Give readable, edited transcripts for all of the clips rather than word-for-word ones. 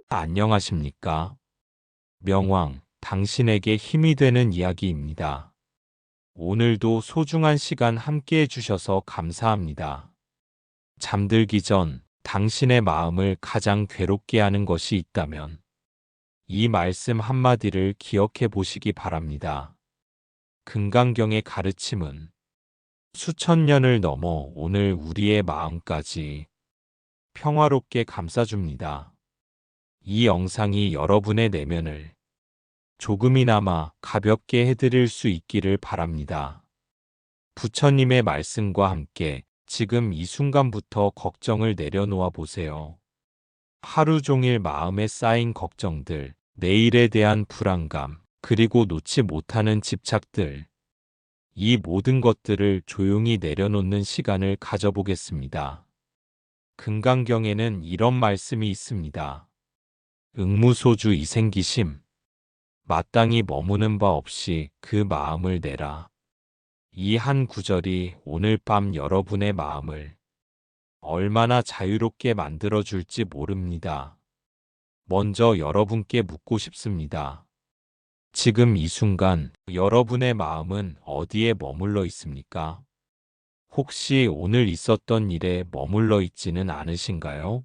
안녕하십니까? 명왕, 당신에게 힘이 되는 이야기입니다. 오늘도 소중한 시간 함께 해주셔서 감사합니다. 잠들기 전 당신의 마음을 가장 괴롭게 하는 것이 있다면 이 말씀 한마디를 기억해 보시기 바랍니다. 금강경의 가르침은 수천 년을 넘어 오늘 우리의 마음까지 평화롭게 감싸줍니다. 이 영상이 여러분의 내면을 조금이나마 가볍게 해드릴 수 있기를 바랍니다. 부처님의 말씀과 함께 지금 이 순간부터 걱정을 내려놓아 보세요. 하루 종일 마음에 쌓인 걱정들, 내일에 대한 불안감, 그리고 놓지 못하는 집착들, 이 모든 것들을 조용히 내려놓는 시간을 가져보겠습니다. 금강경에는 이런 말씀이 있습니다. 응무소주 이생기심, 마땅히 머무는 바 없이 그 마음을 내라. 이 한 구절이 오늘 밤 여러분의 마음을 얼마나 자유롭게 만들어줄지 모릅니다. 먼저 여러분께 묻고 싶습니다. 지금 이 순간 여러분의 마음은 어디에 머물러 있습니까? 혹시 오늘 있었던 일에 머물러 있지는 않으신가요?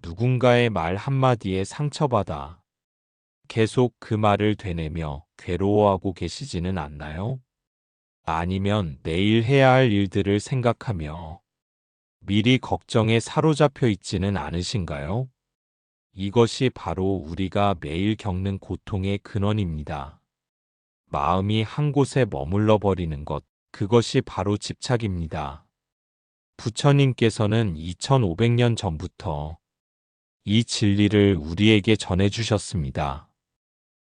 누군가의 말 한마디에 상처받아 계속 그 말을 되뇌며 괴로워하고 계시지는 않나요? 아니면 내일 해야 할 일들을 생각하며 미리 걱정에 사로잡혀 있지는 않으신가요? 이것이 바로 우리가 매일 겪는 고통의 근원입니다. 마음이 한 곳에 머물러 버리는 것, 그것이 바로 집착입니다. 부처님께서는 2500년 전부터 이 진리를 우리에게 전해주셨습니다.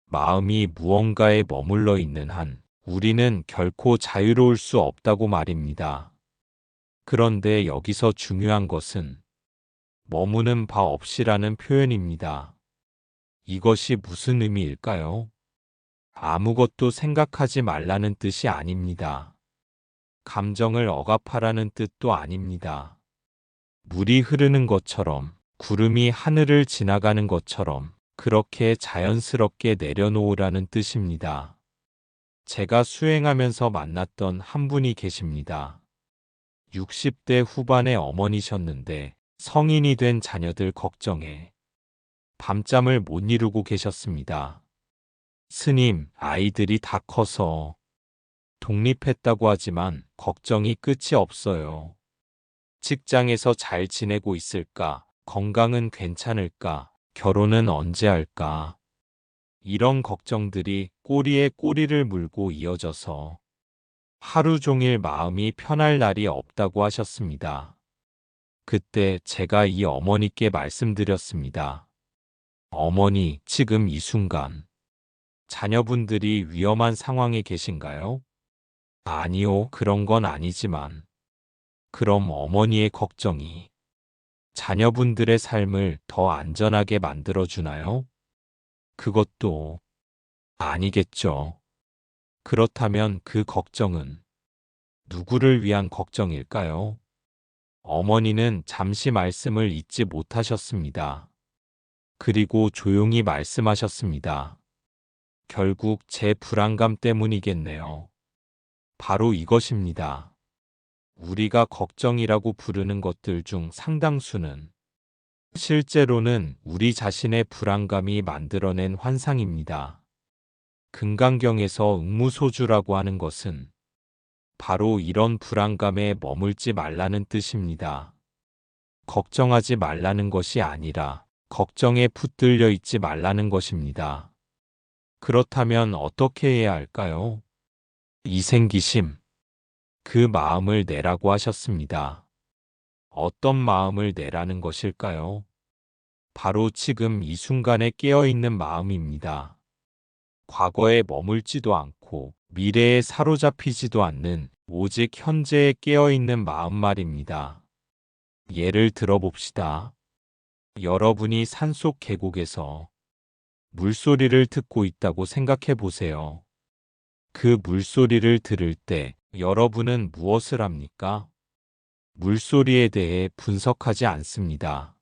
마음이 무언가에 머물러 있는 한 우리는 결코 자유로울 수 없다고 말입니다. 그런데 여기서 중요한 것은 머무는 바 없이라는 표현입니다. 이것이 무슨 의미일까요? 아무것도 생각하지 말라는 뜻이 아닙니다. 감정을 억압하라는 뜻도 아닙니다. 물이 흐르는 것처럼, 구름이 하늘을 지나가는 것처럼 그렇게 자연스럽게 내려놓으라는 뜻입니다. 제가 수행하면서 만났던 한 분이 계십니다. 60대 후반의 어머니셨는데 성인이 된 자녀들 걱정에 밤잠을 못 이루고 계셨습니다. 스님, 아이들이 다 커서 독립했다고 하지만 걱정이 끝이 없어요. 직장에서 잘 지내고 있을까? 건강은 괜찮을까? 결혼은 언제 할까? 이런 걱정들이 꼬리에 꼬리를 물고 이어져서 하루 종일 마음이 편할 날이 없다고 하셨습니다. 그때 제가 이 어머니께 말씀드렸습니다. 어머니, 지금 이 순간 자녀분들이 위험한 상황에 계신가요? 아니요, 그런 건 아니지만 그럼 어머니의 걱정이 자녀분들의 삶을 더 안전하게 만들어주나요? 그것도 아니겠죠. 그렇다면 그 걱정은 누구를 위한 걱정일까요? 어머니는 잠시 말씀을 잊지 못하셨습니다. 그리고 조용히 말씀하셨습니다. 결국 제 불안감 때문이겠네요. 바로 이것입니다. 우리가 걱정이라고 부르는 것들 중 상당수는 실제로는 우리 자신의 불안감이 만들어낸 환상입니다. 금강경에서 응무소주라고 하는 것은 바로 이런 불안감에 머물지 말라는 뜻입니다. 걱정하지 말라는 것이 아니라 걱정에 붙들려 있지 말라는 것입니다. 그렇다면 어떻게 해야 할까요? 이생기심, 그 마음을 내라고 하셨습니다. 어떤 마음을 내라는 것일까요? 바로 지금 이 순간에 깨어있는 마음입니다. 과거에 머물지도 않고 미래에 사로잡히지도 않는 오직 현재에 깨어있는 마음 말입니다. 예를 들어봅시다. 여러분이 산속 계곡에서 물소리를 듣고 있다고 생각해 보세요. 그 물소리를 들을 때 여러분은 무엇을 합니까? 물소리에 대해 분석하지 않습니다.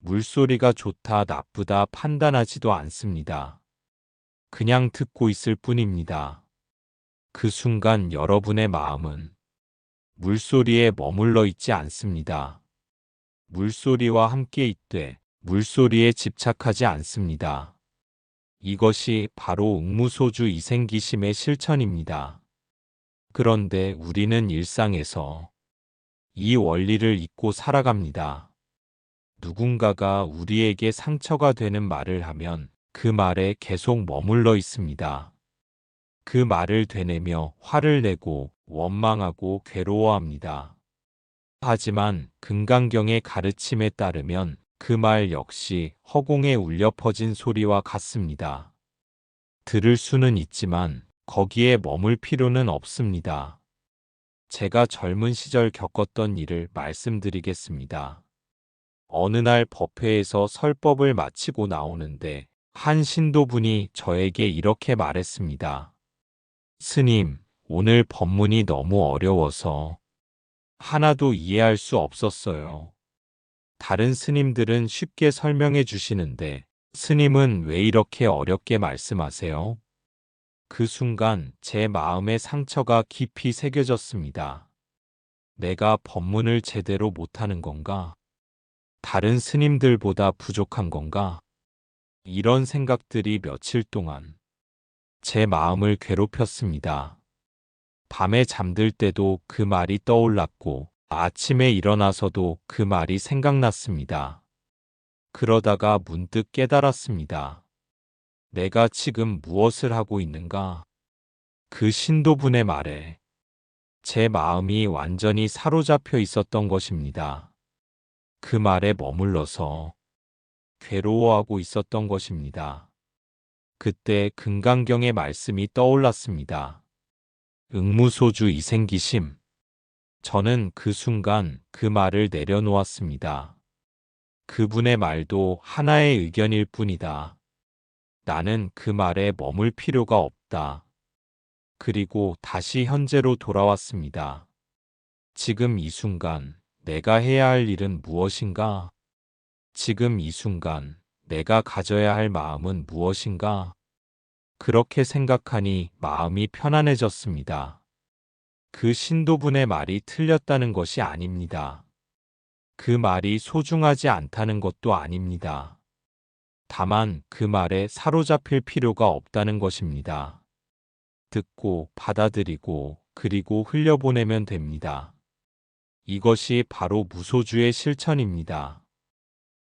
물소리가 좋다, 나쁘다 판단하지도 않습니다. 그냥 듣고 있을 뿐입니다. 그 순간 여러분의 마음은 물소리에 머물러 있지 않습니다. 물소리와 함께 있되 물소리에 집착하지 않습니다. 이것이 바로 응무소주 이생기심의 실천입니다. 그런데 우리는 일상에서 이 원리를 잊고 살아갑니다. 누군가가 우리에게 상처가 되는 말을 하면 그 말에 계속 머물러 있습니다. 그 말을 되뇌며 화를 내고 원망하고 괴로워합니다. 하지만 금강경의 가르침에 따르면 그 말 역시 허공에 울려 퍼진 소리와 같습니다. 들을 수는 있지만 거기에 머물 필요는 없습니다. 제가 젊은 시절 겪었던 일을 말씀드리겠습니다. 어느 날 법회에서 설법을 마치고 나오는데 한 신도분이 저에게 이렇게 말했습니다. 스님, 오늘 법문이 너무 어려워서 하나도 이해할 수 없었어요. 다른 스님들은 쉽게 설명해 주시는데 스님은 왜 이렇게 어렵게 말씀하세요? 그 순간 제 마음의 상처가 깊이 새겨졌습니다. 내가 법문을 제대로 못하는 건가? 다른 스님들보다 부족한 건가? 이런 생각들이 며칠 동안 제 마음을 괴롭혔습니다. 밤에 잠들 때도 그 말이 떠올랐고 아침에 일어나서도 그 말이 생각났습니다. 그러다가 문득 깨달았습니다. 내가 지금 무엇을 하고 있는가? 그 신도분의 말에 제 마음이 완전히 사로잡혀 있었던 것입니다. 그 말에 머물러서 괴로워하고 있었던 것입니다. 그때 금강경의 말씀이 떠올랐습니다. 응무소주 이생기심. 저는 그 순간 그 말을 내려놓았습니다. 그분의 말도 하나의 의견일 뿐이다. 나는 그 말에 머물 필요가 없다. 그리고 다시 현재로 돌아왔습니다. 지금 이 순간 내가 해야 할 일은 무엇인가? 지금 이 순간 내가 가져야 할 마음은 무엇인가? 그렇게 생각하니 마음이 편안해졌습니다. 그 신도분의 말이 틀렸다는 것이 아닙니다. 그 말이 소중하지 않다는 것도 아닙니다. 다만 그 말에 사로잡힐 필요가 없다는 것입니다. 듣고 받아들이고 그리고 흘려보내면 됩니다. 이것이 바로 무소주의 실천입니다.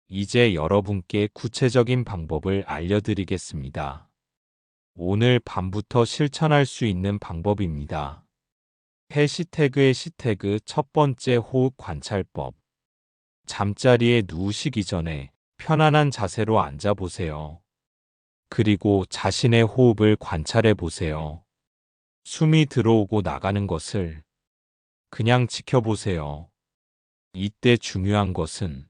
이제 여러분께 구체적인 방법을 알려드리겠습니다. 오늘 밤부터 실천할 수 있는 방법입니다. 해시태그의 시태그 첫 번째 호흡 관찰법. 잠자리에 누우시기 전에 편안한 자세로 앉아 보세요. 그리고 자신의 호흡을 관찰해 보세요. 숨이 들어오고 나가는 것을 그냥 지켜보세요. 이때 중요한 것은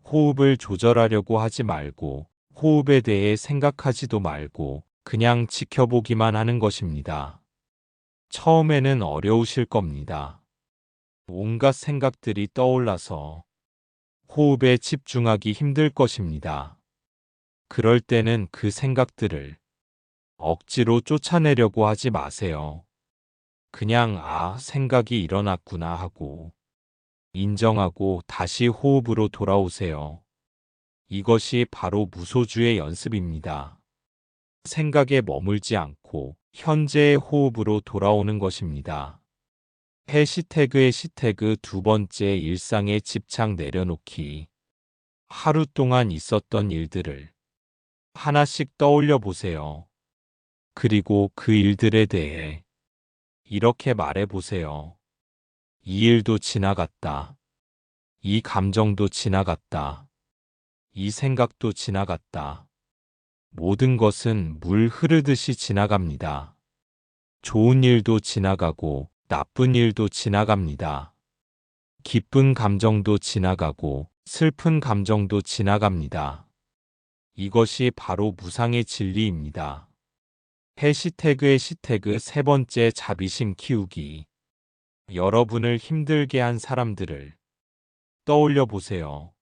호흡을 조절하려고 하지 말고 호흡에 대해 생각하지도 말고 그냥 지켜보기만 하는 것입니다. 처음에는 어려우실 겁니다. 온갖 생각들이 떠올라서 호흡에 집중하기 힘들 것입니다. 그럴 때는 그 생각들을 억지로 쫓아내려고 하지 마세요. 그냥 생각이 일어났구나 하고 인정하고 다시 호흡으로 돌아오세요. 이것이 바로 무소주의 연습입니다. 생각에 머물지 않고 현재의 호흡으로 돌아오는 것입니다. 해시태그의 시태그 두 번째 일상의 집착 내려놓기. 하루 동안 있었던 일들을 하나씩 떠올려 보세요. 그리고 그 일들에 대해 이렇게 말해 보세요. 이 일도 지나갔다. 이 감정도 지나갔다. 이 생각도 지나갔다. 모든 것은 물 흐르듯이 지나갑니다. 좋은 일도 지나가고 나쁜 일도 지나갑니다. 기쁜 감정도 지나가고 슬픈 감정도 지나갑니다. 이것이 바로 무상의 진리입니다. 해시태그의 시태그 세 번째 자비심 키우기. 여러분을 힘들게 한 사람들을 떠올려 보세요.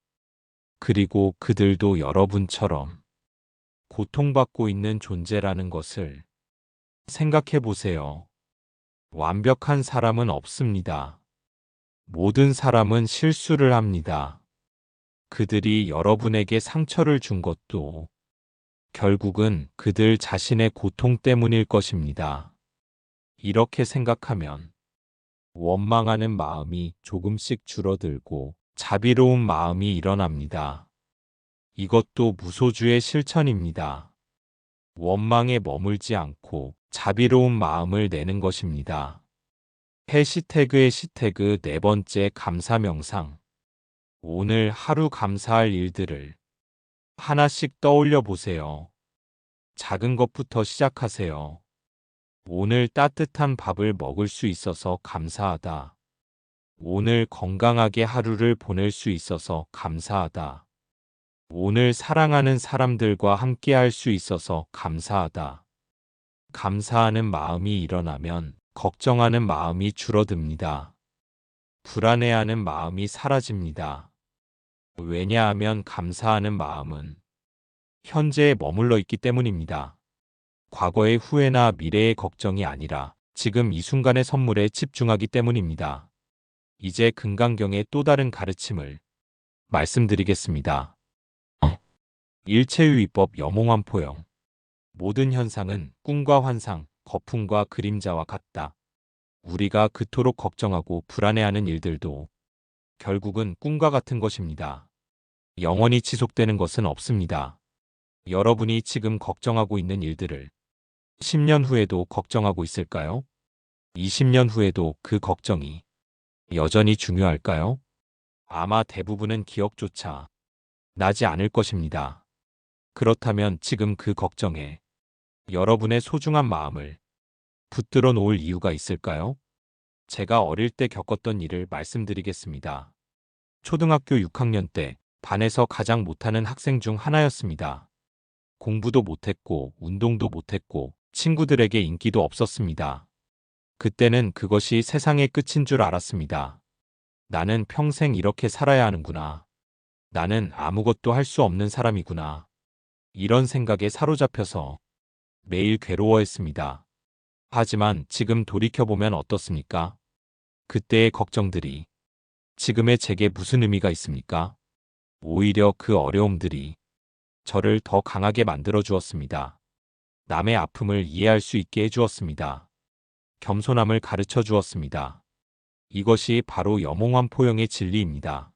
그리고 그들도 여러분처럼 고통받고 있는 존재라는 것을 생각해 보세요. 완벽한 사람은 없습니다. 모든 사람은 실수를 합니다. 그들이 여러분에게 상처를 준 것도 결국은 그들 자신의 고통 때문일 것입니다. 이렇게 생각하면 원망하는 마음이 조금씩 줄어들고 자비로운 마음이 일어납니다. 이것도 무소주의 실천입니다. 원망에 머물지 않고 자비로운 마음을 내는 것입니다. 해시태그의 네 번째 감사 명상. 오늘 하루 감사할 일들을 하나씩 떠올려 보세요. 작은 것부터 시작하세요. 오늘 따뜻한 밥을 먹을 수 있어서 감사하다. 오늘 건강하게 하루를 보낼 수 있어서 감사하다. 오늘 사랑하는 사람들과 함께 할 수 있어서 감사하다. 감사하는 마음이 일어나면 걱정하는 마음이 줄어듭니다. 불안해하는 마음이 사라집니다. 왜냐하면 감사하는 마음은 현재에 머물러 있기 때문입니다. 과거의 후회나 미래의 걱정이 아니라 지금 이 순간의 선물에 집중하기 때문입니다. 이제 금강경의 또 다른 가르침을 말씀드리겠습니다. 일체유의법 염홍환포형. 모든 현상은 꿈과 환상, 거품과 그림자와 같다. 우리가 그토록 걱정하고 불안해하는 일들도 결국은 꿈과 같은 것입니다. 영원히 지속되는 것은 없습니다. 여러분이 지금 걱정하고 있는 일들을 10년 후에도 걱정하고 있을까요? 20년 후에도 그 걱정이 여전히 중요할까요? 아마 대부분은 기억조차 나지 않을 것입니다. 그렇다면 지금 그 걱정에 여러분의 소중한 마음을 붙들어 놓을 이유가 있을까요? 제가 어릴 때 겪었던 일을 말씀드리겠습니다. 초등학교 6학년 때 반에서 가장 못하는 학생 중 하나였습니다. 공부도 못했고 운동도 못했고 친구들에게 인기도 없었습니다. 그때는 그것이 세상의 끝인 줄 알았습니다. 나는 평생 이렇게 살아야 하는구나. 나는 아무것도 할 수 없는 사람이구나. 이런 생각에 사로잡혀서 매일 괴로워했습니다. 하지만 지금 돌이켜보면 어떻습니까? 그때의 걱정들이 지금의 제게 무슨 의미가 있습니까? 오히려 그 어려움들이 저를 더 강하게 만들어 주었습니다. 남의 아픔을 이해할 수 있게 해주었습니다. 겸손함을 가르쳐 주었습니다. 이것이 바로 염홍환포형의 진리입니다.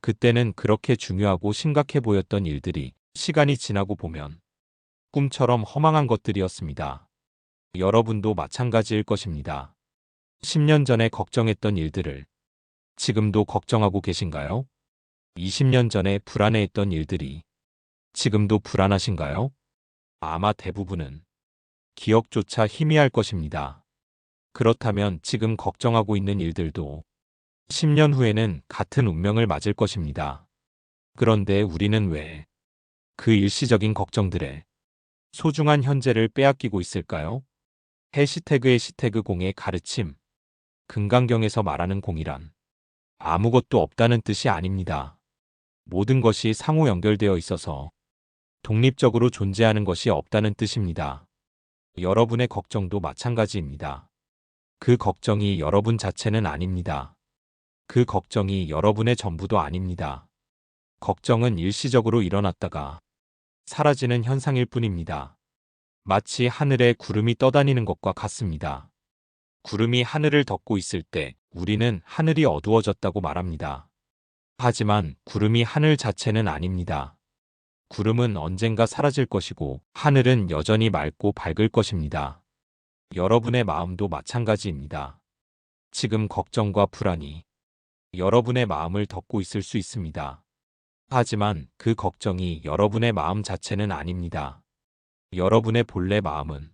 그때는 그렇게 중요하고 심각해 보였던 일들이 시간이 지나고 보면 꿈처럼 허망한 것들이었습니다. 여러분도 마찬가지일 것입니다. 10년 전에 걱정했던 일들을 지금도 걱정하고 계신가요? 20년 전에 불안해했던 일들이 지금도 불안하신가요? 아마 대부분은 기억조차 희미할 것입니다. 그렇다면 지금 걱정하고 있는 일들도 10년 후에는 같은 운명을 맞을 것입니다. 그런데 우리는 왜 그 일시적인 걱정들에 소중한 현재를 빼앗기고 있을까요? 해시태그 공의 가르침. 금강경에서 말하는 공이란 아무것도 없다는 뜻이 아닙니다. 모든 것이 상호 연결되어 있어서 독립적으로 존재하는 것이 없다는 뜻입니다. 여러분의 걱정도 마찬가지입니다. 그 걱정이 여러분 자체는 아닙니다. 그 걱정이 여러분의 전부도 아닙니다. 걱정은 일시적으로 일어났다가 사라지는 현상일 뿐입니다. 마치 하늘에 구름이 떠다니는 것과 같습니다. 구름이 하늘을 덮고 있을 때 우리는 하늘이 어두워졌다고 말합니다. 하지만 구름이 하늘 자체는 아닙니다. 구름은 언젠가 사라질 것이고 하늘은 여전히 맑고 밝을 것입니다. 여러분의 마음도 마찬가지입니다. 지금 걱정과 불안이 여러분의 마음을 덮고 있을 수 있습니다. 하지만 그 걱정이 여러분의 마음 자체는 아닙니다. 여러분의 본래 마음은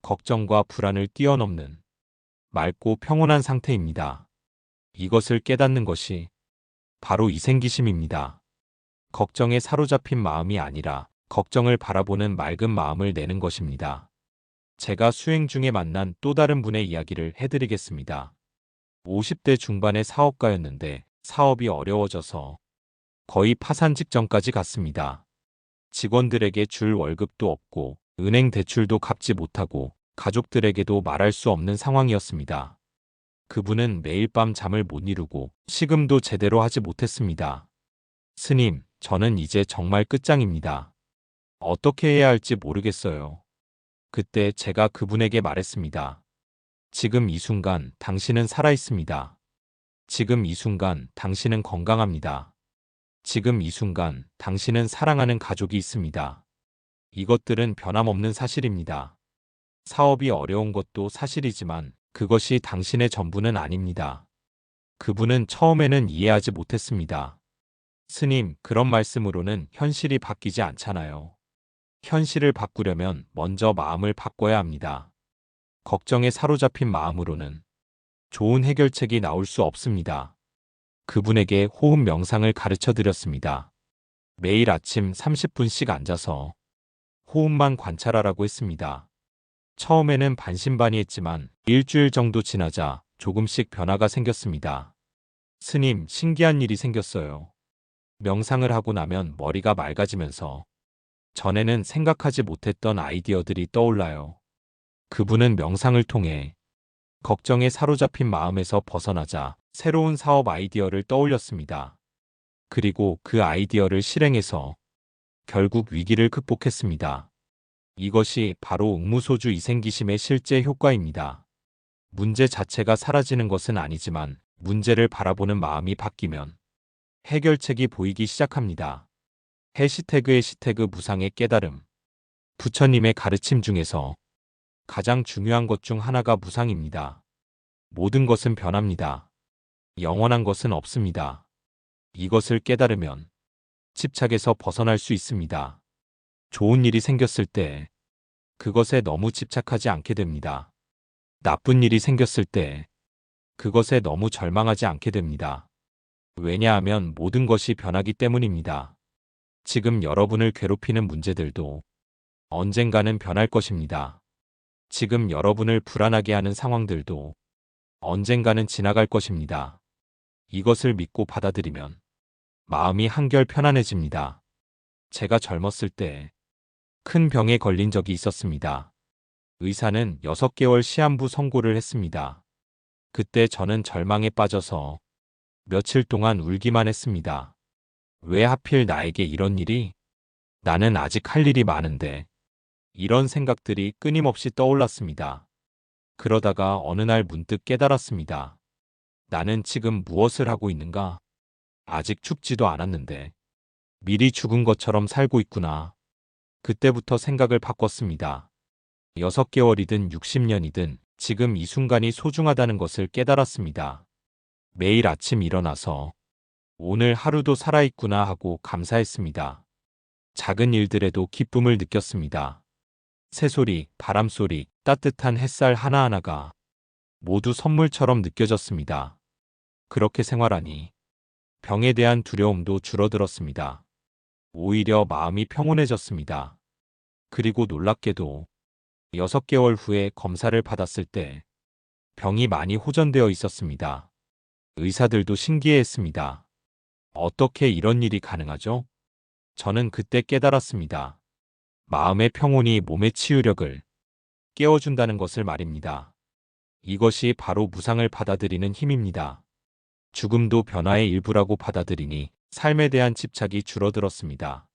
걱정과 불안을 뛰어넘는 맑고 평온한 상태입니다. 이것을 깨닫는 것이 바로 이생기심입니다. 걱정에 사로잡힌 마음이 아니라 걱정을 바라보는 맑은 마음을 내는 것입니다. 제가 수행 중에 만난 또 다른 분의 이야기를 해드리겠습니다. 50대 중반의 사업가였는데 사업이 어려워져서 거의 파산 직전까지 갔습니다. 직원들에게 줄 월급도 없고 은행 대출도 갚지 못하고 가족들에게도 말할 수 없는 상황이었습니다. 그분은 매일 밤 잠을 못 이루고 시금도 제대로 하지 못했습니다. 스님, 저는 이제 정말 끝장입니다. 어떻게 해야 할지 모르겠어요. 그때 제가 그분에게 말했습니다. 지금 이 순간 당신은 살아 있습니다. 지금 이 순간 당신은 건강합니다. 지금 이 순간 당신은 사랑하는 가족이 있습니다. 이것들은 변함없는 사실입니다. 사업이 어려운 것도 사실이지만 그것이 당신의 전부는 아닙니다. 그분은 처음에는 이해하지 못했습니다. 스님, 그런 말씀으로는 현실이 바뀌지 않잖아요. 현실을 바꾸려면 먼저 마음을 바꿔야 합니다. 걱정에 사로잡힌 마음으로는 좋은 해결책이 나올 수 없습니다. 그분에게 호흡 명상을 가르쳐 드렸습니다. 매일 아침 30분씩 앉아서 호흡만 관찰하라고 했습니다. 처음에는 반신반의했지만 일주일 정도 지나자 조금씩 변화가 생겼습니다. 스님, 신기한 일이 생겼어요. 명상을 하고 나면 머리가 맑아지면서 전에는 생각하지 못했던 아이디어들이 떠올라요. 그분은 명상을 통해 걱정에 사로잡힌 마음에서 벗어나자 새로운 사업 아이디어를 떠올렸습니다. 그리고 그 아이디어를 실행해서 결국 위기를 극복했습니다. 이것이 바로 응무소주 이생기심의 실제 효과입니다. 문제 자체가 사라지는 것은 아니지만 문제를 바라보는 마음이 바뀌면 해결책이 보이기 시작합니다. 해시태그 무상의 깨달음. 부처님의 가르침 중에서 가장 중요한 것 중 하나가 무상입니다. 모든 것은 변합니다. 영원한 것은 없습니다. 이것을 깨달으면 집착에서 벗어날 수 있습니다. 좋은 일이 생겼을 때 그것에 너무 집착하지 않게 됩니다. 나쁜 일이 생겼을 때 그것에 너무 절망하지 않게 됩니다. 왜냐하면 모든 것이 변하기 때문입니다. 지금 여러분을 괴롭히는 문제들도 언젠가는 변할 것입니다. 지금 여러분을 불안하게 하는 상황들도 언젠가는 지나갈 것입니다. 이것을 믿고 받아들이면 마음이 한결 편안해집니다. 제가 젊었을 때 큰 병에 걸린 적이 있었습니다. 의사는 6개월 시한부 선고를 했습니다. 그때 저는 절망에 빠져서 며칠 동안 울기만 했습니다. 왜 하필 나에게 이런 일이? 나는 아직 할 일이 많은데. 이런 생각들이 끊임없이 떠올랐습니다. 그러다가 어느 날 문득 깨달았습니다. 나는 지금 무엇을 하고 있는가? 아직 죽지도 않았는데 미리 죽은 것처럼 살고 있구나. 그때부터 생각을 바꿨습니다. 6개월이든 60년이든 지금 이 순간이 소중하다는 것을 깨달았습니다. 매일 아침 일어나서 오늘 하루도 살아있구나 하고 감사했습니다. 작은 일들에도 기쁨을 느꼈습니다. 새소리, 바람소리, 따뜻한 햇살 하나하나가 모두 선물처럼 느껴졌습니다. 그렇게 생활하니 병에 대한 두려움도 줄어들었습니다. 오히려 마음이 평온해졌습니다. 그리고 놀랍게도 6개월 후에 검사를 받았을 때 병이 많이 호전되어 있었습니다. 의사들도 신기해했습니다. 어떻게 이런 일이 가능하죠? 저는 그때 깨달았습니다. 마음의 평온이 몸의 치유력을 깨워준다는 것을 말입니다. 이것이 바로 무상을 받아들이는 힘입니다. 죽음도 변화의 일부라고 받아들이니 삶에 대한 집착이 줄어들었습니다.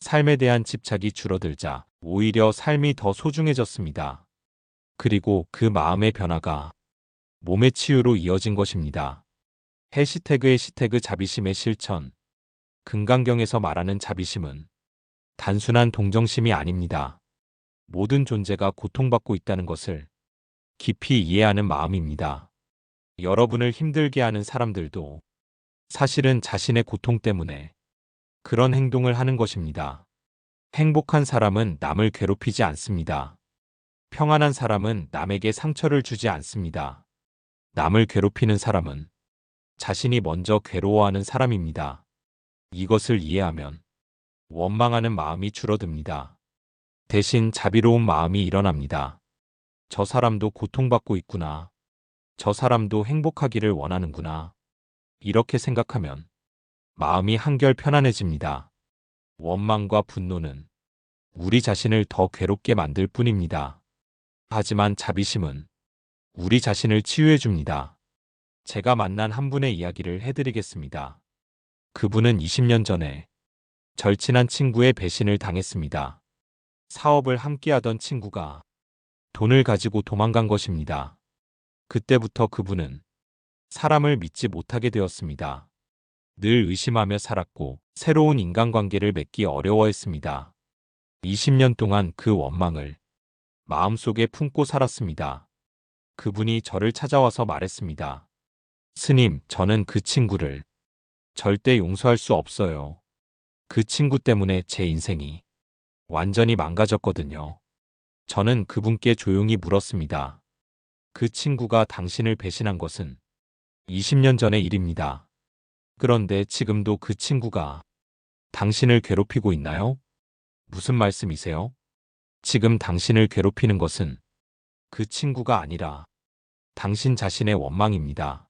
삶에 대한 집착이 줄어들자 오히려 삶이 더 소중해졌습니다. 그리고 그 마음의 변화가 몸의 치유로 이어진 것입니다. 해시태그 자비심의 실천. 금강경에서 말하는 자비심은 단순한 동정심이 아닙니다. 모든 존재가 고통받고 있다는 것을 깊이 이해하는 마음입니다. 여러분을 힘들게 하는 사람들도 사실은 자신의 고통 때문에 그런 행동을 하는 것입니다. 행복한 사람은 남을 괴롭히지 않습니다. 평안한 사람은 남에게 상처를 주지 않습니다. 남을 괴롭히는 사람은 자신이 먼저 괴로워하는 사람입니다. 이것을 이해하면 원망하는 마음이 줄어듭니다. 대신 자비로운 마음이 일어납니다. 저 사람도 고통받고 있구나. 저 사람도 행복하기를 원하는구나. 이렇게 생각하면 마음이 한결 편안해집니다. 원망과 분노는 우리 자신을 더 괴롭게 만들 뿐입니다. 하지만 자비심은 우리 자신을 치유해 줍니다. 제가 만난 한 분의 이야기를 해드리겠습니다. 그분은 20년 전에 절친한 친구의 배신을 당했습니다. 사업을 함께하던 친구가 돈을 가지고 도망간 것입니다. 그때부터 그분은 사람을 믿지 못하게 되었습니다. 늘 의심하며 살았고 새로운 인간관계를 맺기 어려워했습니다. 20년 동안 그 원망을 마음속에 품고 살았습니다. 그분이 저를 찾아와서 말했습니다. 스님, 저는 그 친구를 절대 용서할 수 없어요. 그 친구 때문에 제 인생이 완전히 망가졌거든요. 저는 그분께 조용히 물었습니다. 그 친구가 당신을 배신한 것은 20년 전의 일입니다. 그런데 지금도 그 친구가 당신을 괴롭히고 있나요? 무슨 말씀이세요? 지금 당신을 괴롭히는 것은 그 친구가 아니라 당신 자신의 원망입니다.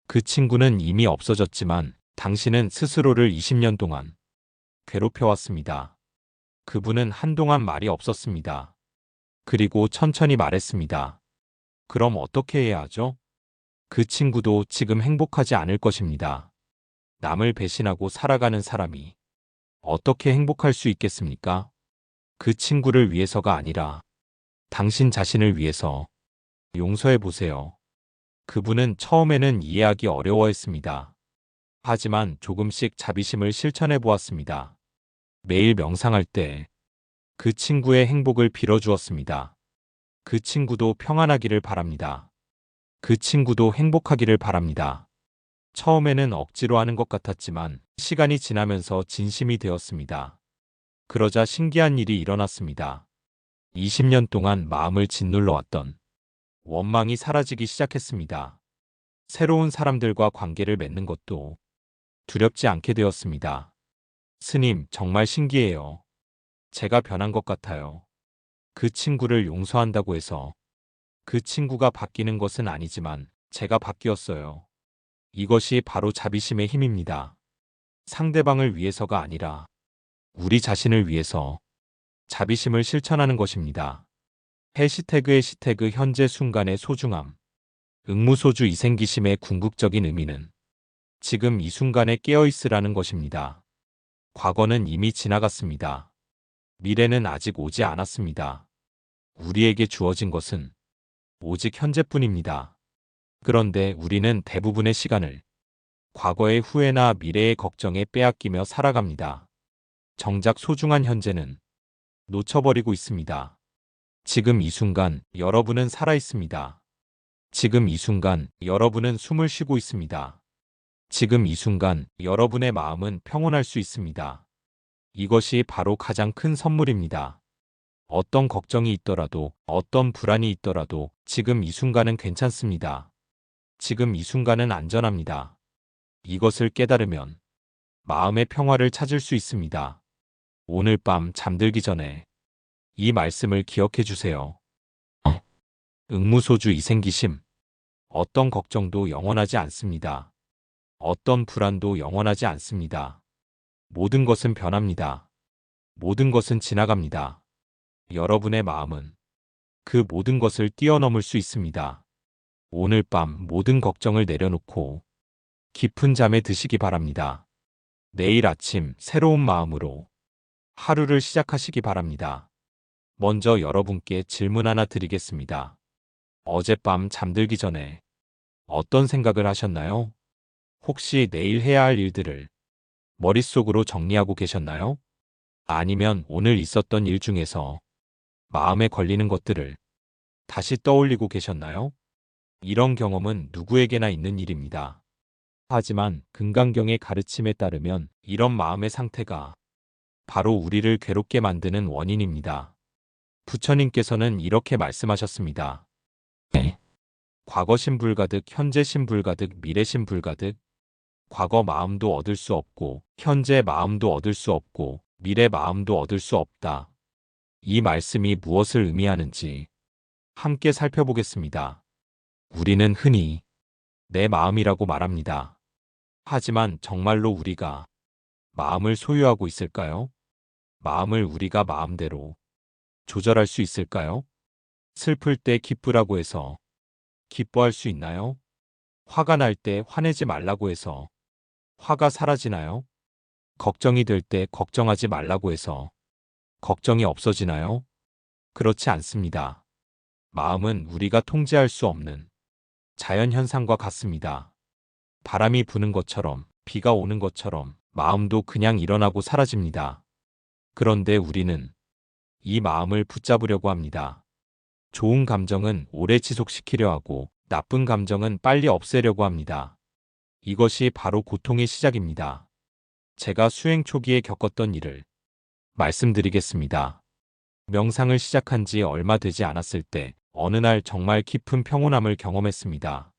그 친구는 이미 없어졌지만 당신은 스스로를 20년 동안 괴롭혀왔습니다. 그분은 한동안 말이 없었습니다. 그리고 천천히 말했습니다. 그럼 어떻게 해야 하죠? 그 친구도 지금 행복하지 않을 것입니다. 남을 배신하고 살아가는 사람이 어떻게 행복할 수 있겠습니까? 그 친구를 위해서가 아니라 당신 자신을 위해서 용서해 보세요. 그분은 처음에는 이해하기 어려워했습니다. 하지만 조금씩 자비심을 실천해 보았습니다. 매일 명상할 때 그 친구의 행복을 빌어주었습니다. 그 친구도 평안하기를 바랍니다. 그 친구도 행복하기를 바랍니다. 처음에는 억지로 하는 것 같았지만 시간이 지나면서 진심이 되었습니다. 그러자 신기한 일이 일어났습니다. 20년 동안 마음을 짓눌러 왔던 원망이 사라지기 시작했습니다. 새로운 사람들과 관계를 맺는 것도 두렵지 않게 되었습니다. 스님, 정말 신기해요. 제가 변한 것 같아요. 그 친구를 용서한다고 해서 그 친구가 바뀌는 것은 아니지만 제가 바뀌었어요. 이것이 바로 자비심의 힘입니다. 상대방을 위해서가 아니라 우리 자신을 위해서 자비심을 실천하는 것입니다. 해시태그 현재 순간의 소중함. 응무소주 이생기심의 궁극적인 의미는 지금 이 순간에 깨어있으라는 것입니다. 과거는 이미 지나갔습니다. 미래는 아직 오지 않았습니다. 우리에게 주어진 것은 오직 현재뿐입니다. 그런데 우리는 대부분의 시간을 과거의 후회나 미래의 걱정에 빼앗기며 살아갑니다. 정작 소중한 현재는 놓쳐버리고 있습니다. 지금 이 순간 여러분은 살아 있습니다. 지금 이 순간 여러분은 숨을 쉬고 있습니다. 지금 이 순간 여러분의 마음은 평온할 수 있습니다. 이것이 바로 가장 큰 선물입니다. 어떤 걱정이 있더라도, 어떤 불안이 있더라도 지금 이 순간은 괜찮습니다. 지금 이 순간은 안전합니다. 이것을 깨달으면 마음의 평화를 찾을 수 있습니다. 오늘 밤 잠들기 전에 이 말씀을 기억해 주세요. 응무소주 이생기심. 어떤 걱정도 영원하지 않습니다. 어떤 불안도 영원하지 않습니다. 모든 것은 변합니다. 모든 것은 지나갑니다. 여러분의 마음은 그 모든 것을 뛰어넘을 수 있습니다. 오늘 밤 모든 걱정을 내려놓고 깊은 잠에 드시기 바랍니다. 내일 아침 새로운 마음으로 하루를 시작하시기 바랍니다. 먼저 여러분께 질문 하나 드리겠습니다. 어젯밤 잠들기 전에 어떤 생각을 하셨나요? 혹시 내일 해야 할 일들을 머릿속으로 정리하고 계셨나요? 아니면 오늘 있었던 일 중에서 마음에 걸리는 것들을 다시 떠올리고 계셨나요? 이런 경험은 누구에게나 있는 일입니다. 하지만 금강경의 가르침에 따르면 이런 마음의 상태가 바로 우리를 괴롭게 만드는 원인입니다. 부처님께서는 이렇게 말씀하셨습니다. 과거 신불가득, 현재 신불가득, 미래 신불가득. 과거 마음도 얻을 수 없고, 현재 마음도 얻을 수 없고, 미래 마음도 얻을 수 없다. 이 말씀이 무엇을 의미하는지 함께 살펴보겠습니다. 우리는 흔히 내 마음이라고 말합니다. 하지만 정말로 우리가 마음을 소유하고 있을까요? 마음을 우리가 마음대로 조절할 수 있을까요? 슬플 때 기쁘라고 해서 기뻐할 수 있나요? 화가 날 때 화내지 말라고 해서 화가 사라지나요? 걱정이 될 때 걱정하지 말라고 해서 걱정이 없어지나요? 그렇지 않습니다. 마음은 우리가 통제할 수 없는 자연 현상과 같습니다. 바람이 부는 것처럼, 비가 오는 것처럼 마음도 그냥 일어나고 사라집니다. 그런데 우리는 이 마음을 붙잡으려고 합니다. 좋은 감정은 오래 지속시키려 하고 나쁜 감정은 빨리 없애려고 합니다. 이것이 바로 고통의 시작입니다. 제가 수행 초기에 겪었던 일을 말씀드리겠습니다. 명상을 시작한 지 얼마 되지 않았을 때 어느 날 정말 깊은 평온함을 경험했습니다.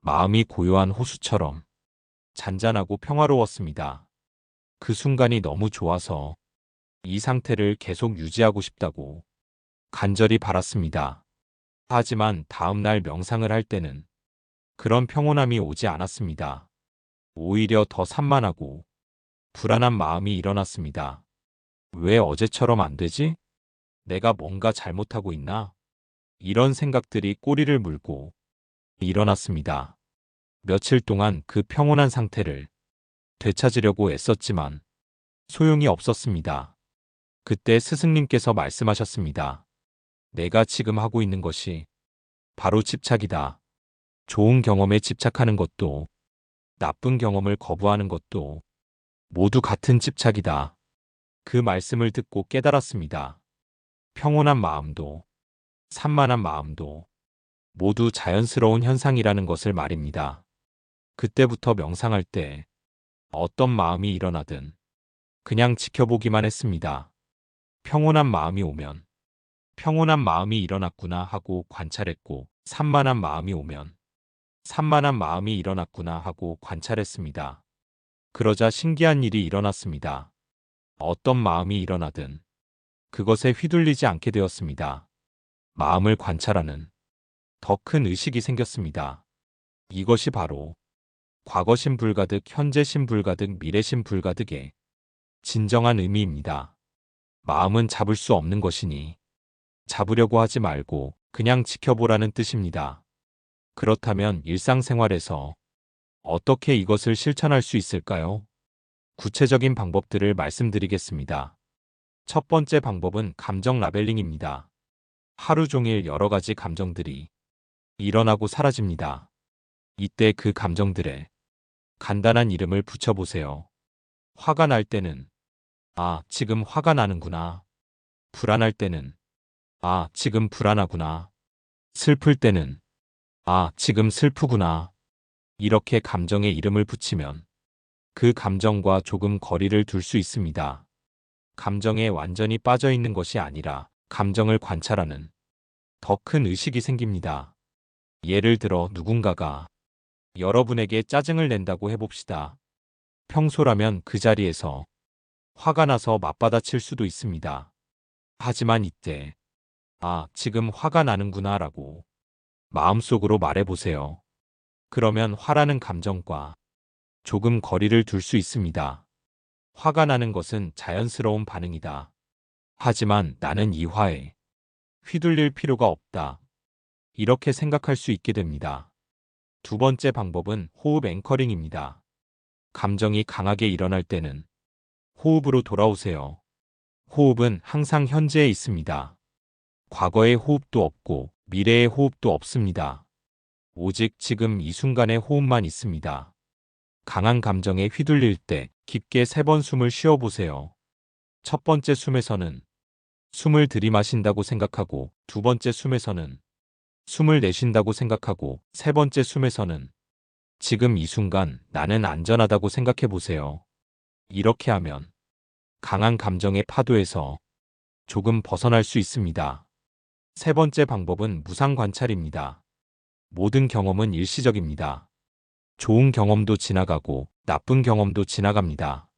마음이 고요한 호수처럼 잔잔하고 평화로웠습니다. 그 순간이 너무 좋아서 이 상태를 계속 유지하고 싶다고 간절히 바랐습니다. 하지만 다음 날 명상을 할 때는 그런 평온함이 오지 않았습니다. 오히려 더 산만하고 불안한 마음이 일어났습니다. 왜 어제처럼 안 되지? 내가 뭔가 잘못하고 있나? 이런 생각들이 꼬리를 물고 일어났습니다. 며칠 동안 그 평온한 상태를 되찾으려고 애썼지만 소용이 없었습니다. 그때 스승님께서 말씀하셨습니다. 내가 지금 하고 있는 것이 바로 집착이다. 좋은 경험에 집착하는 것도 나쁜 경험을 거부하는 것도 모두 같은 집착이다. 그 말씀을 듣고 깨달았습니다. 평온한 마음도 산만한 마음도 모두 자연스러운 현상이라는 것을 말입니다. 그때부터 명상할 때 어떤 마음이 일어나든 그냥 지켜보기만 했습니다. 평온한 마음이 오면 평온한 마음이 일어났구나 하고 관찰했고 산만한 마음이 오면 산만한 마음이 일어났구나 하고 관찰했습니다. 그러자 신기한 일이 일어났습니다. 어떤 마음이 일어나든 그것에 휘둘리지 않게 되었습니다. 마음을 관찰하는 더 큰 의식이 생겼습니다. 이것이 바로 과거심 불가득, 현재심 불가득, 미래심 불가득의 진정한 의미입니다. 마음은 잡을 수 없는 것이니 잡으려고 하지 말고 그냥 지켜보라는 뜻입니다. 그렇다면 일상생활에서 어떻게 이것을 실천할 수 있을까요? 구체적인 방법들을 말씀드리겠습니다. 첫 번째 방법은 감정 라벨링입니다. 하루 종일 여러 가지 감정들이 일어나고 사라집니다. 이때 그 감정들에 간단한 이름을 붙여보세요. 화가 날 때는 아, 지금 화가 나는구나. 불안할 때는 아, 지금 불안하구나. 슬플 때는 아, 지금 슬프구나. 이렇게 감정에 이름을 붙이면 그 감정과 조금 거리를 둘 수 있습니다. 감정에 완전히 빠져 있는 것이 아니라 감정을 관찰하는 더 큰 의식이 생깁니다. 예를 들어 누군가가 여러분에게 짜증을 낸다고 해봅시다. 평소라면 그 자리에서 화가 나서 맞받아칠 수도 있습니다. 하지만 이때 아, 지금 화가 나는구나 라고 마음속으로 말해보세요. 그러면 화라는 감정과 조금 거리를 둘 수 있습니다. 화가 나는 것은 자연스러운 반응이다. 하지만 나는 이 화에 휘둘릴 필요가 없다. 이렇게 생각할 수 있게 됩니다. 두 번째 방법은 호흡 앵커링입니다. 감정이 강하게 일어날 때는 호흡으로 돌아오세요. 호흡은 항상 현재에 있습니다. 과거의 호흡도 없고 미래의 호흡도 없습니다. 오직 지금 이 순간의 호흡만 있습니다. 강한 감정에 휘둘릴 때 깊게 3번 숨을 쉬어보세요. 첫 번째 숨에서는 숨을 들이마신다고 생각하고 두 번째 숨에서는 숨을 내쉰다고 생각하고 세 번째 숨에서는 지금 이 순간 나는 안전하다고 생각해 보세요. 이렇게 하면 강한 감정의 파도에서 조금 벗어날 수 있습니다. 세 번째 방법은 무상 관찰입니다. 모든 경험은 일시적입니다. 좋은 경험도 지나가고 나쁜 경험도 지나갑니다.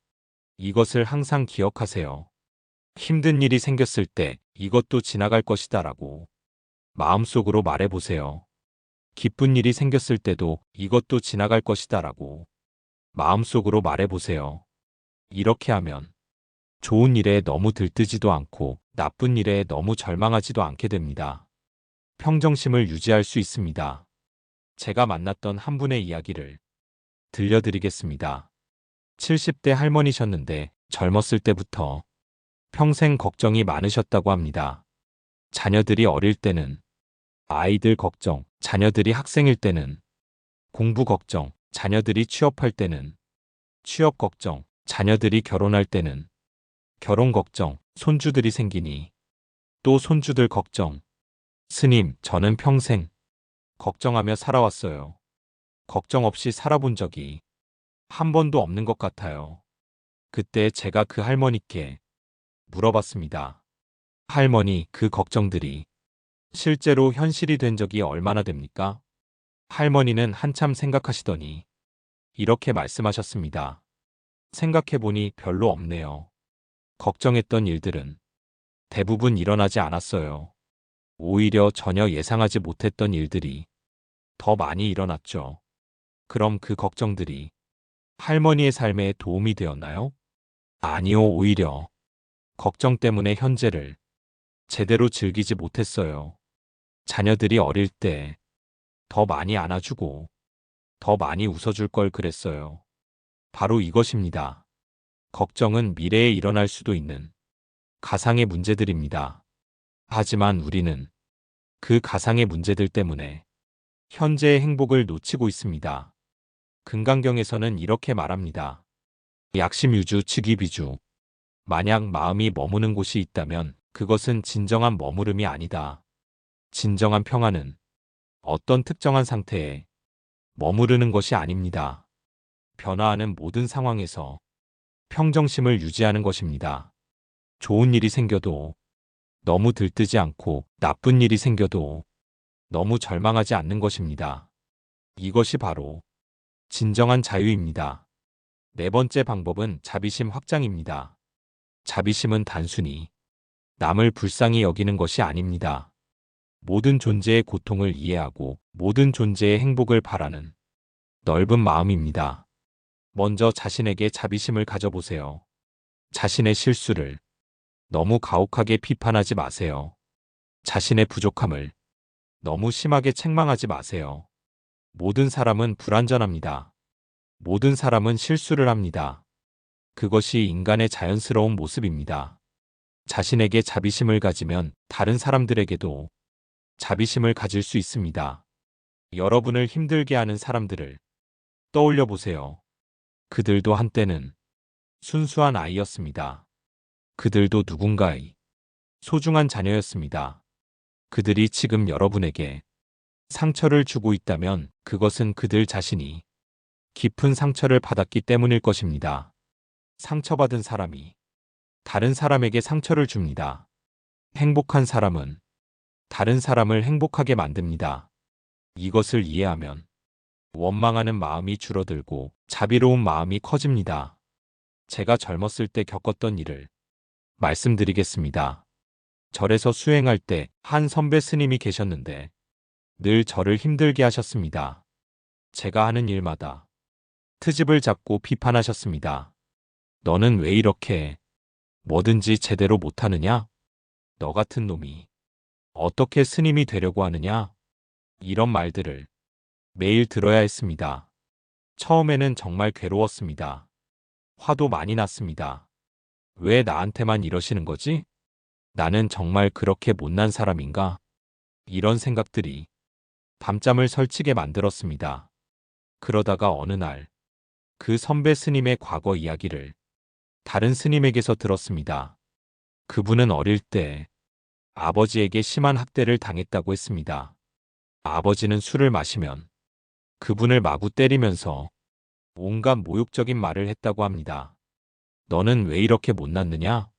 이것을 항상 기억하세요. 힘든 일이 생겼을 때 이것도 지나갈 것이다 라고 마음속으로 말해보세요. 기쁜 일이 생겼을 때도 이것도 지나갈 것이다 라고 마음속으로 말해보세요. 이렇게 하면 좋은 일에 너무 들뜨지도 않고 나쁜 일에 너무 절망하지도 않게 됩니다. 평정심을 유지할 수 있습니다. 제가 만났던 한 분의 이야기를 들려드리겠습니다. 70대 할머니셨는데 젊었을 때부터 평생 걱정이 많으셨다고 합니다. 자녀들이 어릴 때는 아이들 걱정, 자녀들이 학생일 때는 공부 걱정, 자녀들이 취업할 때는 취업 걱정, 자녀들이 결혼할 때는 결혼 걱정, 손주들이 생기니 또 손주들 걱정. 스님, 저는 평생 걱정하며 살아왔어요. 걱정 없이 살아본 적이 한 번도 없는 것 같아요. 그때 제가 그 할머니께 물어봤습니다. 할머니, 그 걱정들이 실제로 현실이 된 적이 얼마나 됩니까? 할머니는 한참 생각하시더니 이렇게 말씀하셨습니다. 생각해보니 별로 없네요. 걱정했던 일들은 대부분 일어나지 않았어요. 오히려 전혀 예상하지 못했던 일들이 더 많이 일어났죠. 그럼 그 걱정들이 할머니의 삶에 도움이 되었나요? 아니요, 오히려 걱정 때문에 현재를 제대로 즐기지 못했어요. 자녀들이 어릴 때 더 많이 안아주고 더 많이 웃어줄 걸 그랬어요. 바로 이것입니다. 걱정은 미래에 일어날 수도 있는 가상의 문제들입니다. 하지만 우리는 그 가상의 문제들 때문에 현재의 행복을 놓치고 있습니다. 금강경에서는 이렇게 말합니다. 약심유주 측이비주. 만약 마음이 머무는 곳이 있다면 그것은 진정한 머무름이 아니다. 진정한 평화는 어떤 특정한 상태에 머무르는 것이 아닙니다. 변화하는 모든 상황에서 평정심을 유지하는 것입니다. 좋은 일이 생겨도 너무 들뜨지 않고 나쁜 일이 생겨도 너무 절망하지 않는 것입니다. 이것이 바로 진정한 자유입니다. 네 번째 방법은 자비심 확장입니다. 자비심은 단순히 남을 불쌍히 여기는 것이 아닙니다. 모든 존재의 고통을 이해하고 모든 존재의 행복을 바라는 넓은 마음입니다. 먼저 자신에게 자비심을 가져보세요. 자신의 실수를 너무 가혹하게 비판하지 마세요. 자신의 부족함을 너무 심하게 책망하지 마세요. 모든 사람은 불완전합니다. 모든 사람은 실수를 합니다. 그것이 인간의 자연스러운 모습입니다. 자신에게 자비심을 가지면 다른 사람들에게도 자비심을 가질 수 있습니다. 여러분을 힘들게 하는 사람들을 떠올려 보세요. 그들도 한때는 순수한 아이였습니다. 그들도 누군가의 소중한 자녀였습니다. 그들이 지금 여러분에게 상처를 주고 있다면 그것은 그들 자신이 깊은 상처를 받았기 때문일 것입니다. 상처받은 사람이 다른 사람에게 상처를 줍니다. 행복한 사람은 다른 사람을 행복하게 만듭니다. 이것을 이해하면 원망하는 마음이 줄어들고 자비로운 마음이 커집니다. 제가 젊었을 때 겪었던 일을 말씀드리겠습니다. 절에서 수행할 때 한 선배 스님이 계셨는데 늘 저를 힘들게 하셨습니다. 제가 하는 일마다 트집을 잡고 비판하셨습니다. 너는 왜 이렇게 뭐든지 제대로 못하느냐? 너 같은 놈이 어떻게 스님이 되려고 하느냐? 이런 말들을 매일 들어야 했습니다. 처음에는 정말 괴로웠습니다. 화도 많이 났습니다. 왜 나한테만 이러시는 거지? 나는 정말 그렇게 못난 사람인가? 이런 생각들이 밤잠을 설치게 만들었습니다. 그러다가 어느 날 그 선배 스님의 과거 이야기를 다른 스님에게서 들었습니다. 그분은 어릴 때 아버지에게 심한 학대를 당했다고 했습니다. 아버지는 술을 마시면 그분을 마구 때리면서 온갖 모욕적인 말을 했다고 합니다. 너는 왜 이렇게 못났느냐?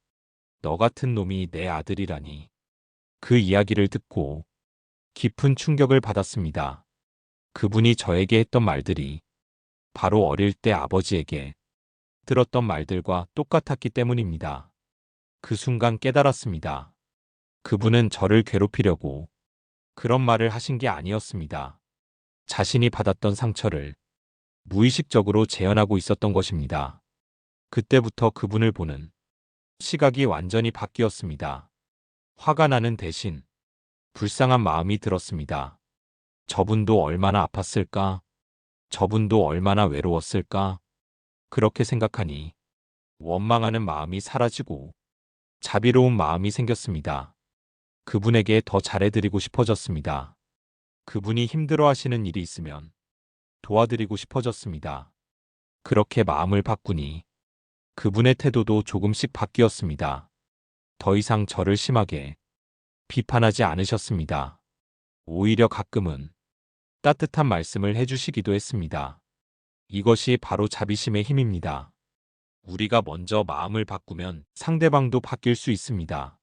너 같은 놈이 내 아들이라니. 그 이야기를 듣고 깊은 충격을 받았습니다. 그분이 저에게 했던 말들이 바로 어릴 때 아버지에게 들었던 말들과 똑같았기 때문입니다. 그 순간 깨달았습니다. 그분은 저를 괴롭히려고 그런 말을 하신 게 아니었습니다. 자신이 받았던 상처를 무의식적으로 재현하고 있었던 것입니다. 그때부터 그분을 보는 시각이 완전히 바뀌었습니다. 화가 나는 대신 불쌍한 마음이 들었습니다. 저분도 얼마나 아팠을까? 저분도 얼마나 외로웠을까? 그렇게 생각하니 원망하는 마음이 사라지고 자비로운 마음이 생겼습니다. 그분에게 더 잘해드리고 싶어졌습니다. 그분이 힘들어하시는 일이 있으면 도와드리고 싶어졌습니다. 그렇게 마음을 바꾸니 그분의 태도도 조금씩 바뀌었습니다. 더 이상 저를 심하게 비판하지 않으셨습니다. 오히려 가끔은 따뜻한 말씀을 해주시기도 했습니다. 이것이 바로 자비심의 힘입니다. 우리가 먼저 마음을 바꾸면 상대방도 바뀔 수 있습니다.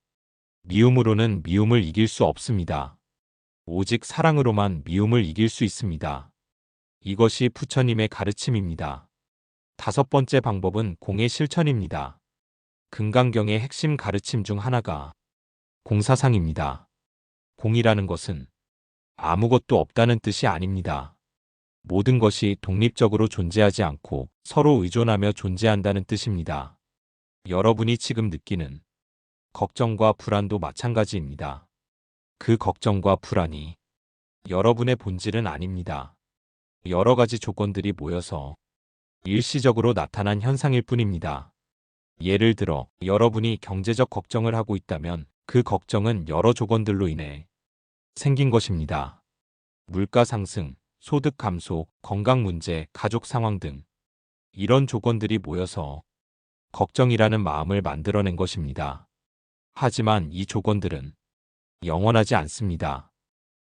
미움으로는 미움을 이길 수 없습니다. 오직 사랑으로만 미움을 이길 수 있습니다. 이것이 부처님의 가르침입니다. 다섯 번째 방법은 공의 실천입니다. 금강경의 핵심 가르침 중 하나가 공사상입니다. 공이라는 것은 아무것도 없다는 뜻이 아닙니다. 모든 것이 독립적으로 존재하지 않고 서로 의존하며 존재한다는 뜻입니다. 여러분이 지금 느끼는 걱정과 불안도 마찬가지입니다. 그 걱정과 불안이 여러분의 본질은 아닙니다. 여러 가지 조건들이 모여서 일시적으로 나타난 현상일 뿐입니다. 예를 들어 여러분이 경제적 걱정을 하고 있다면 그 걱정은 여러 조건들로 인해 생긴 것입니다. 물가 상승, 소득 감소, 건강 문제, 가족 상황 등 이런 조건들이 모여서 걱정이라는 마음을 만들어낸 것입니다. 하지만 이 조건들은 영원하지 않습니다.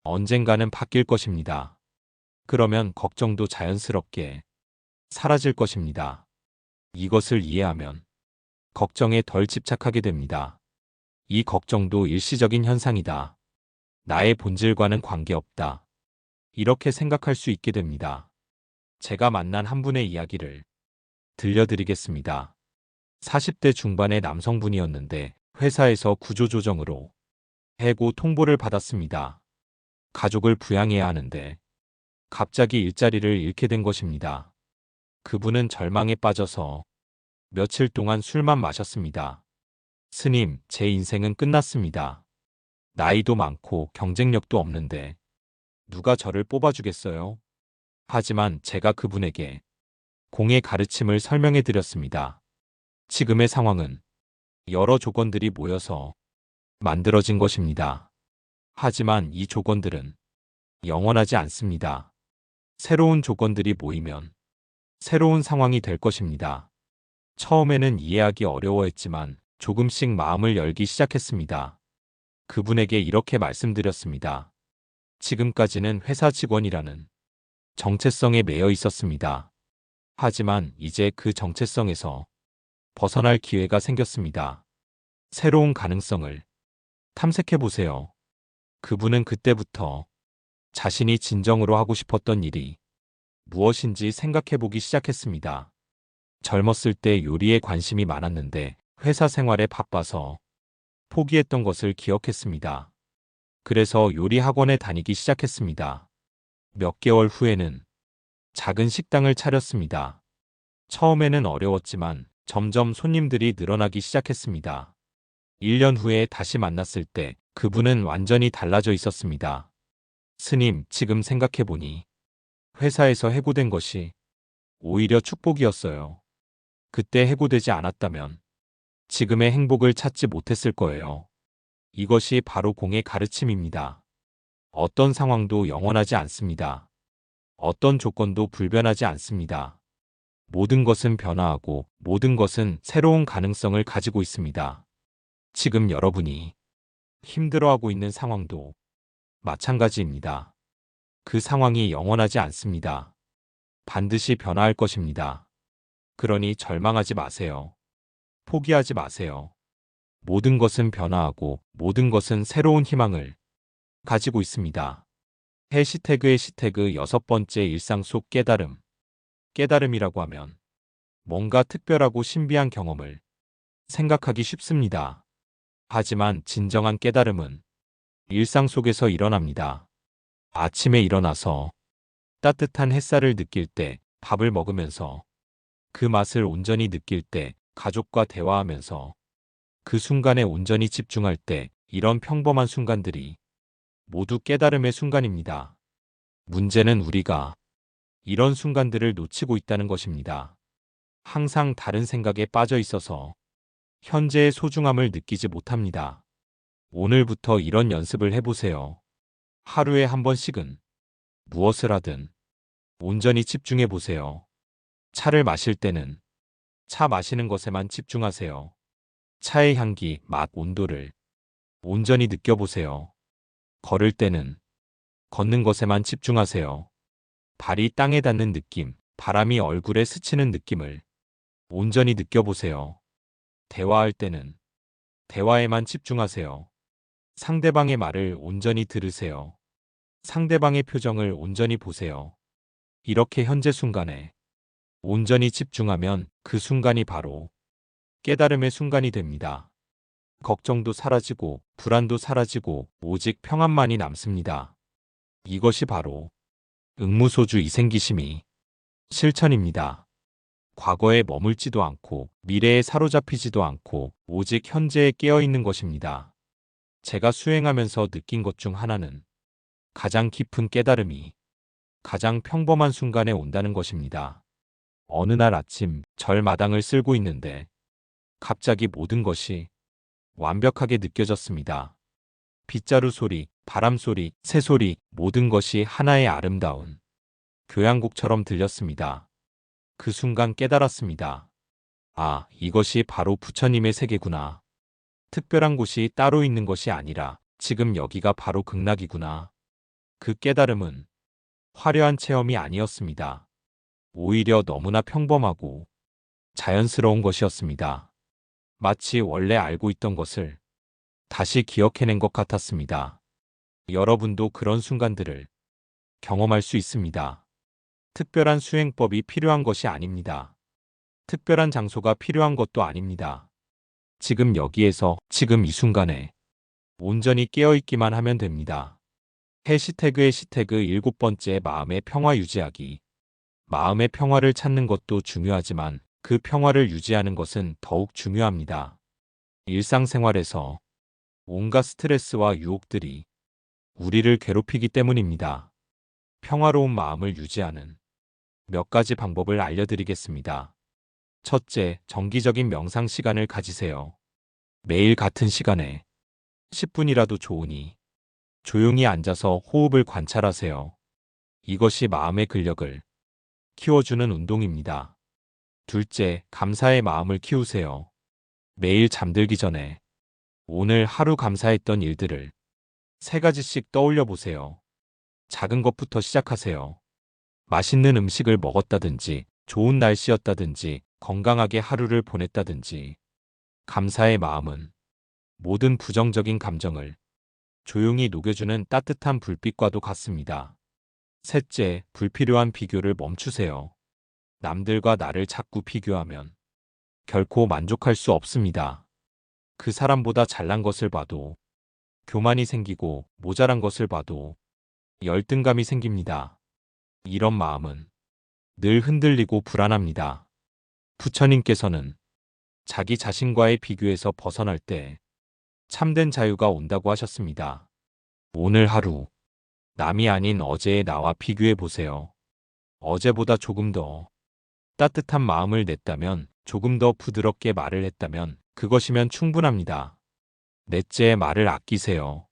언젠가는 바뀔 것입니다. 그러면 걱정도 자연스럽게 사라질 것입니다. 이것을 이해하면 걱정에 덜 집착하게 됩니다. 이 걱정도 일시적인 현상이다. 나의 본질과는 관계없다. 이렇게 생각할 수 있게 됩니다. 제가 만난 한 분의 이야기를 들려드리겠습니다. 40대 중반의 남성분이었는데 회사에서 구조조정으로 해고 통보를 받았습니다. 가족을 부양해야 하는데 갑자기 일자리를 잃게 된 것입니다. 그분은 절망에 빠져서 며칠 동안 술만 마셨습니다. 스님, 제 인생은 끝났습니다. 나이도 많고 경쟁력도 없는데 누가 저를 뽑아주겠어요? 하지만 제가 그분에게 공의 가르침을 설명해 드렸습니다. 지금의 상황은 여러 조건들이 모여서 만들어진 것입니다. 하지만 이 조건들은 영원하지 않습니다. 새로운 조건들이 모이면 새로운 상황이 될 것입니다. 처음에는 이해하기 어려워했지만 조금씩 마음을 열기 시작했습니다. 그분에게 이렇게 말씀드렸습니다. 지금까지는 회사 직원이라는 정체성에 매여 있었습니다. 하지만 이제 그 정체성에서 벗어날 기회가 생겼습니다. 새로운 가능성을 탐색해 보세요. 그분은 그때부터 자신이 진정으로 하고 싶었던 일이 무엇인지 생각해 보기 시작했습니다. 젊었을 때 요리에 관심이 많았는데 회사 생활에 바빠서 포기했던 것을 기억했습니다. 그래서 요리 학원에 다니기 시작했습니다. 몇 개월 후에는 작은 식당을 차렸습니다. 처음에는 어려웠지만 점점 손님들이 늘어나기 시작했습니다. 1년 후에 다시 만났을 때 그분은 완전히 달라져 있었습니다. 스님, 지금 생각해보니 회사에서 해고된 것이 오히려 축복이었어요. 그때 해고되지 않았다면 지금의 행복을 찾지 못했을 거예요. 이것이 바로 공의 가르침입니다. 어떤 상황도 영원하지 않습니다. 어떤 조건도 불변하지 않습니다. 모든 것은 변화하고 모든 것은 새로운 가능성을 가지고 있습니다. 지금 여러분이 힘들어하고 있는 상황도 마찬가지입니다. 그 상황이 영원하지 않습니다. 반드시 변화할 것입니다. 그러니 절망하지 마세요. 포기하지 마세요. 모든 것은 변화하고 모든 것은 새로운 희망을 가지고 있습니다. 해시태그의 시태그 여섯 번째 일상 속 깨달음. 깨달음이라고 하면 뭔가 특별하고 신비한 경험을 생각하기 쉽습니다. 하지만 진정한 깨달음은 일상 속에서 일어납니다. 아침에 일어나서 따뜻한 햇살을 느낄 때, 밥을 먹으면서 그 맛을 온전히 느낄 때, 가족과 대화하면서 그 순간에 온전히 집중할 때, 이런 평범한 순간들이 모두 깨달음의 순간입니다. 문제는 우리가 이런 순간들을 놓치고 있다는 것입니다. 항상 다른 생각에 빠져 있어서 현재의 소중함을 느끼지 못합니다. 오늘부터 이런 연습을 해보세요. 하루에 한 번씩은 무엇을 하든 온전히 집중해 보세요. 차를 마실 때는 차 마시는 것에만 집중하세요. 차의 향기, 맛, 온도를 온전히 느껴보세요. 걸을 때는 걷는 것에만 집중하세요. 발이 땅에 닿는 느낌, 바람이 얼굴에 스치는 느낌을 온전히 느껴보세요. 대화할 때는 대화에만 집중하세요. 상대방의 말을 온전히 들으세요. 상대방의 표정을 온전히 보세요. 이렇게 현재 순간에 온전히 집중하면 그 순간이 바로 깨달음의 순간이 됩니다. 걱정도 사라지고 불안도 사라지고 오직 평안만이 남습니다. 이것이 바로 응무소주 이생기심이 실천입니다. 과거에 머물지도 않고 미래에 사로잡히지도 않고 오직 현재에 깨어있는 것입니다. 제가 수행하면서 느낀 것 중 하나는 가장 깊은 깨달음이 가장 평범한 순간에 온다는 것입니다. 어느 날 아침 절마당을 쓸고 있는데 갑자기 모든 것이 완벽하게 느껴졌습니다. 빗자루 소리, 바람 소리, 새 소리, 모든 것이 하나의 아름다운 교향곡처럼 들렸습니다. 그 순간 깨달았습니다. 아, 이것이 바로 부처님의 세계구나. 특별한 곳이 따로 있는 것이 아니라 지금 여기가 바로 극락이구나. 그 깨달음은 화려한 체험이 아니었습니다. 오히려 너무나 평범하고 자연스러운 것이었습니다. 마치 원래 알고 있던 것을 다시 기억해낸 것 같았습니다. 여러분도 그런 순간들을 경험할 수 있습니다. 특별한 수행법이 필요한 것이 아닙니다. 특별한 장소가 필요한 것도 아닙니다. 지금 여기에서 지금 이 순간에 온전히 깨어있기만 하면 됩니다. 해시태그의 시태그 7번째 마음의 평화 유지하기. 마음의 평화를 찾는 것도 중요하지만 그 평화를 유지하는 것은 더욱 중요합니다. 일상생활에서 온갖 스트레스와 유혹들이 우리를 괴롭히기 때문입니다. 평화로운 마음을 유지하는 몇 가지 방법을 알려드리겠습니다. 첫째, 정기적인 명상 시간을 가지세요. 매일 같은 시간에 10분이라도 좋으니 조용히 앉아서 호흡을 관찰하세요. 이것이 마음의 근력을 키워주는 운동입니다. 둘째, 감사의 마음을 키우세요. 매일 잠들기 전에 오늘 하루 감사했던 일들을 3가지씩 떠올려 보세요. 작은 것부터 시작하세요. 맛있는 음식을 먹었다든지, 좋은 날씨였다든지, 건강하게 하루를 보냈다든지. 감사의 마음은 모든 부정적인 감정을 조용히 녹여주는 따뜻한 불빛과도 같습니다. 셋째, 불필요한 비교를 멈추세요. 남들과 나를 자꾸 비교하면 결코 만족할 수 없습니다. 그 사람보다 잘난 것을 봐도 교만이 생기고 모자란 것을 봐도 열등감이 생깁니다. 이런 마음은 늘 흔들리고 불안합니다. 부처님께서는 자기 자신과의 비교에서 벗어날 때 참된 자유가 온다고 하셨습니다. 오늘 하루 남이 아닌 어제의 나와 비교해 보세요. 어제보다 조금 더 따뜻한 마음을 냈다면, 조금 더 부드럽게 말을 했다면 그것이면 충분합니다. 넷째, 말을 아끼세요.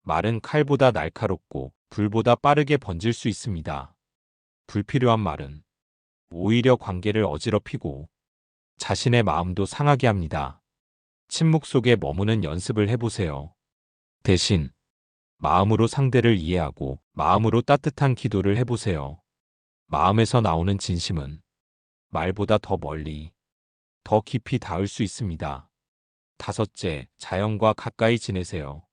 말은 칼보다 날카롭고 불보다 빠르게 번질 수 있습니다. 불필요한 말은 오히려 관계를 어지럽히고 자신의 마음도 상하게 합니다. 침묵 속에 머무는 연습을 해보세요. 대신 마음으로 상대를 이해하고 마음으로 따뜻한 기도를 해보세요. 마음에서 나오는 진심은 말보다 더 멀리, 더 깊이 닿을 수 있습니다. 다섯째, 자연과 가까이 지내세요.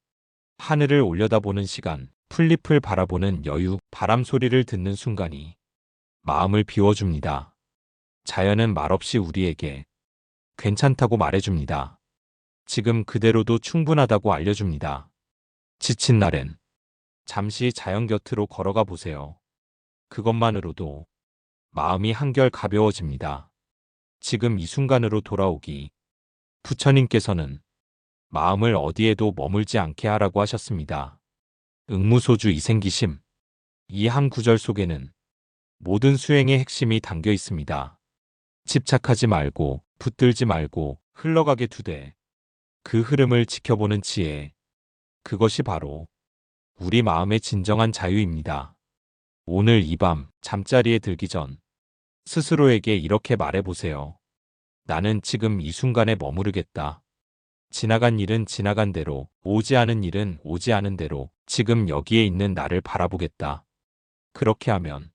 하늘을 올려다보는 시간, 풀잎을 바라보는 여유, 바람 소리를 듣는 순간이 마음을 비워줍니다. 자연은 말없이 우리에게 괜찮다고 말해줍니다. 지금 그대로도 충분하다고 알려줍니다. 지친 날엔 잠시 자연 곁으로 걸어가 보세요. 그것만으로도 마음이 한결 가벼워집니다. 지금 이 순간으로 돌아오기. 부처님께서는 마음을 어디에도 머물지 않게 하라고 하셨습니다. 응무소주 이생기심. 이 한 구절 속에는 모든 수행의 핵심이 담겨 있습니다. 집착하지 말고, 붙들지 말고, 흘러가게 두되 그 흐름을 지켜보는 지혜. 그것이 바로 우리 마음의 진정한 자유입니다. 오늘 이 밤 잠자리에 들기 전 스스로에게 이렇게 말해보세요. 나는 지금 이 순간에 머무르겠다. 지나간 일은 지나간 대로, 오지 않은 일은 오지 않은 대로 지금 여기에 있는 나를 바라보겠다. 그렇게 하면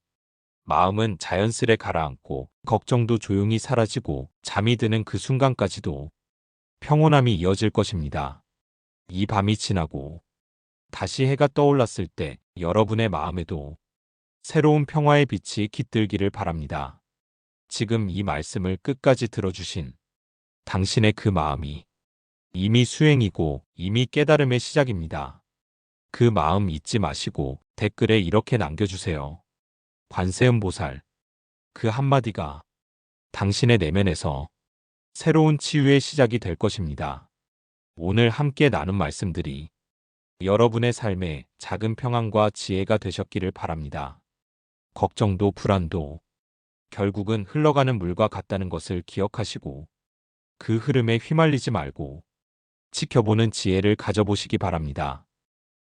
마음은 자연스레 가라앉고 걱정도 조용히 사라지고 잠이 드는 그 순간까지도 평온함이 이어질 것입니다. 이 밤이 지나고 다시 해가 떠올랐을 때 여러분의 마음에도 새로운 평화의 빛이 깃들기를 바랍니다. 지금 이 말씀을 끝까지 들어주신 당신의 그 마음이 이미 수행이고 이미 깨달음의 시작입니다. 그 마음 잊지 마시고 댓글에 이렇게 남겨주세요. 관세음보살. 그 한마디가 당신의 내면에서 새로운 치유의 시작이 될 것입니다. 오늘 함께 나눈 말씀들이 여러분의 삶에 작은 평안과 지혜가 되셨기를 바랍니다. 걱정도 불안도 결국은 흘러가는 물과 같다는 것을 기억하시고 그 흐름에 휘말리지 말고 지켜보는 지혜를 가져보시기 바랍니다.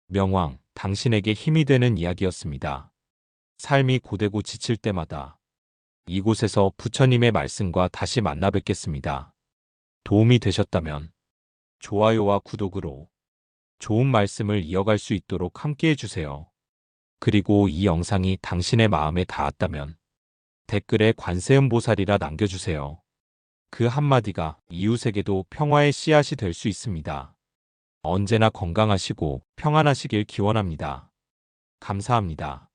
명왕, 당신에게 힘이 되는 이야기였습니다. 삶이 고되고 지칠 때마다 이곳에서 부처님의 말씀과 다시 만나 뵙겠습니다. 도움이 되셨다면 좋아요와 구독으로 좋은 말씀을 이어갈 수 있도록 함께 해주세요. 그리고 이 영상이 당신의 마음에 닿았다면 댓글에 관세음보살이라 남겨주세요. 그 한마디가 이웃에게도 평화의 씨앗이 될 수 있습니다. 언제나 건강하시고 평안하시길 기원합니다. 감사합니다.